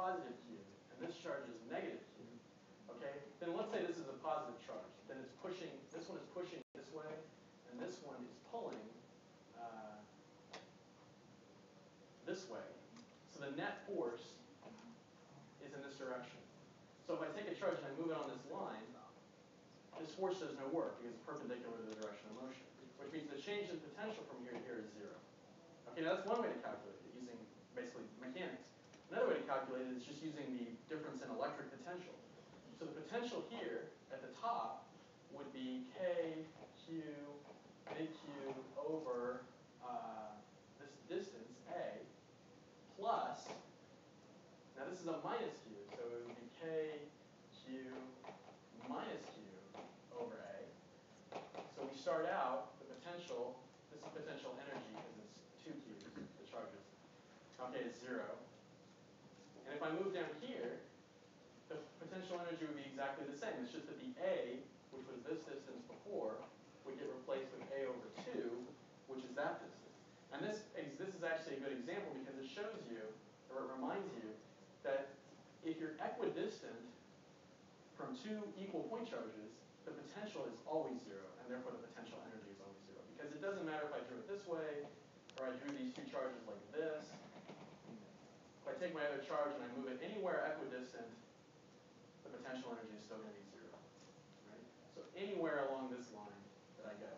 positive Q, and this charge is negative Q, okay, then let's say this is a positive charge. Then it's pushing, this one is pushing this way, and this one is pulling this way. So the net force is in this direction. So if I take a charge and I move it on this line, this force does no work because it's perpendicular to the direction of motion, which means the change in potential from here to here is 0. Okay, now that's one way to calculate it, using basically mechanics. Another way to calculate it is just using the difference in electric potential. So the potential here at the top would be K, Q, big Q over this distance, A, plus, now this is a minus Q, so it would be K, Q, minus Q over A. So we start out, the potential, this is potential energy because it's 2 Q's, the charges. Okay, it's 0. And if I move down here, the potential energy would be exactly the same. It's just that the A, which was this distance before, would get replaced with A over 2, which is that distance. And this is actually a good example because it shows you, or it reminds you, that if you're equidistant from two equal point charges, the potential is always 0, and therefore the potential energy is always 0. Because it doesn't matter if I drew it this way, or I drew these two charges like this. If I take my other charge and I move it anywhere equidistant, the potential energy is still going to be 0. Right? So anywhere along this line that I go,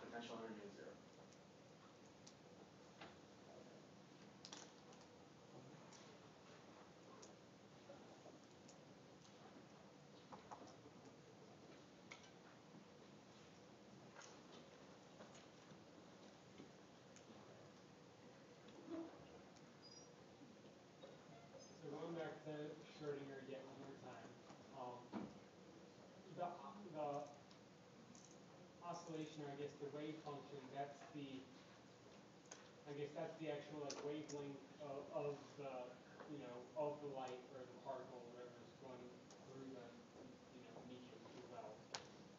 potential energy is 0. So going back to Schrodinger again one more time, the oscillation, or I guess the wave function, that's the, I guess that's the actual like wavelength of the, of the light or the particle, whatever is going through the, medium as well.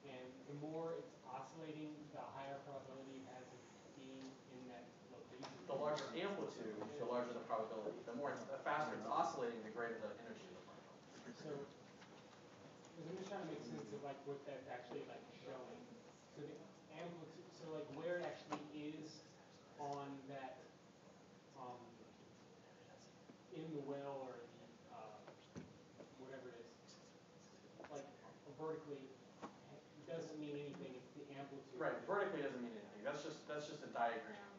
And the more it's oscillating, the higher probability it has of being in that location. The larger amplitude, the larger the probability. The faster it's oscillating, the greater the energy of the particle. So, I'm just trying to make sense of like what that's actually like showing. So the amplitude, so like where it actually is on that, in the well or the, whatever it is, like vertically, it doesn't mean anything. It's the amplitude. Right. Vertically doesn't mean anything. That's just a diagram,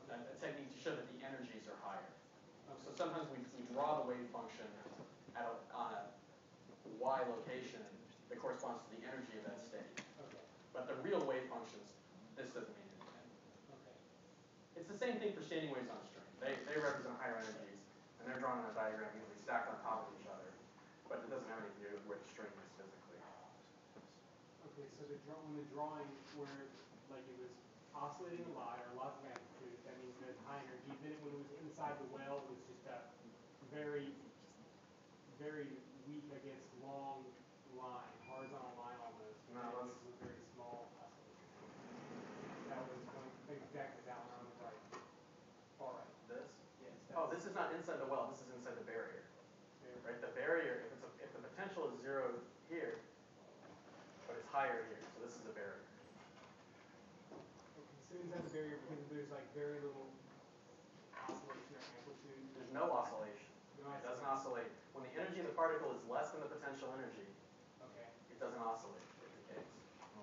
okay. a technique to show that the energies are higher. Okay. So sometimes we draw the wave function on a y location that corresponds to the energy of that state. Okay. But the real wave functions, this doesn't mean anything. Okay. It's the same thing for standing waves on a string. They represent higher energies, and they're drawn on a diagram usually stacked on top of each other. But it doesn't have anything to do with where the string is physically. Okay, so when the drawing where like it was oscillating a lot or lots of amplitude, that means there's high energy. Then when it was inside the well, it was just a very, very weak, I guess, long line, horizontal line almost. No, and it was a very small oscillation. That was going exactly that one on the right. Far right. This? Yes. Oh, this is not inside the well. This is inside the barrier. Right? The barrier, if the potential is 0 here, but it's higher here, so this is a barrier. Okay, so inside the barrier because there's like very little oscillation or amplitude. There's no oscillation. No It doesn't oscillate. When the energy of the particle is less than the potential energy, okay. it doesn't oscillate. It decays.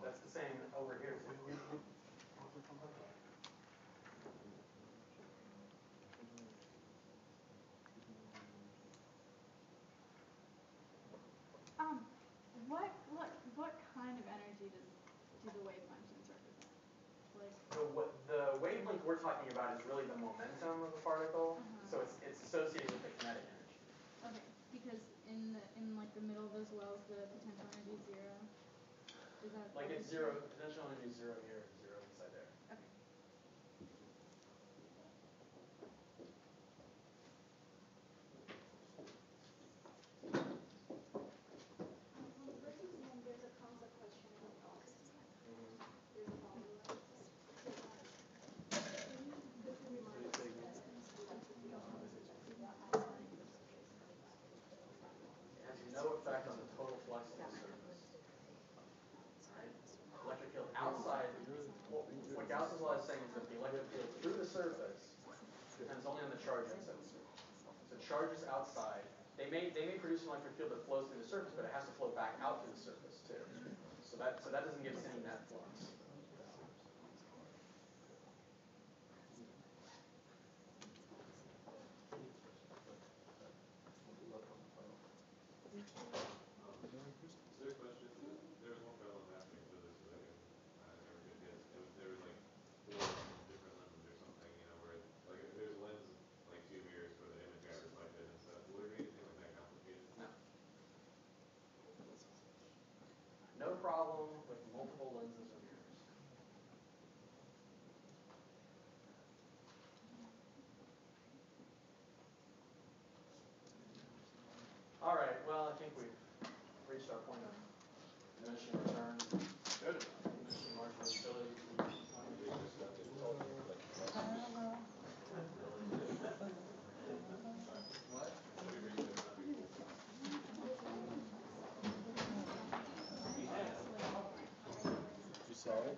That's the same over here too. Okay. What kind of energy do the wave functions represent? Like The wavelength we're talking about is really the momentum of the particle, so it's associated with the kinetic energy. Okay, because in like the middle of those wells, the potential energy is 0. Is that like it's 0? The potential energy is 0 here, 0 inside there. Okay. There's a concept question in the box. There's a formula. Can you quickly remind us charges outside. They may produce an electric field that flows through the surface, but it has to flow back out through the surface too. So that doesn't give us any net flux. Is there a question? There was one fellow asking for this, but I never could guess. There was like 4 different lenses or something, you know, where like if there's a lens, like 2 mirrors for the image got reflected and stuff. Will there be anything like that complicated? No. No problem with multiple lenses or mirrors. All right, well, I think we've reached our point of diminishing return. Good. Diminishing marginal utility. What? You saw it?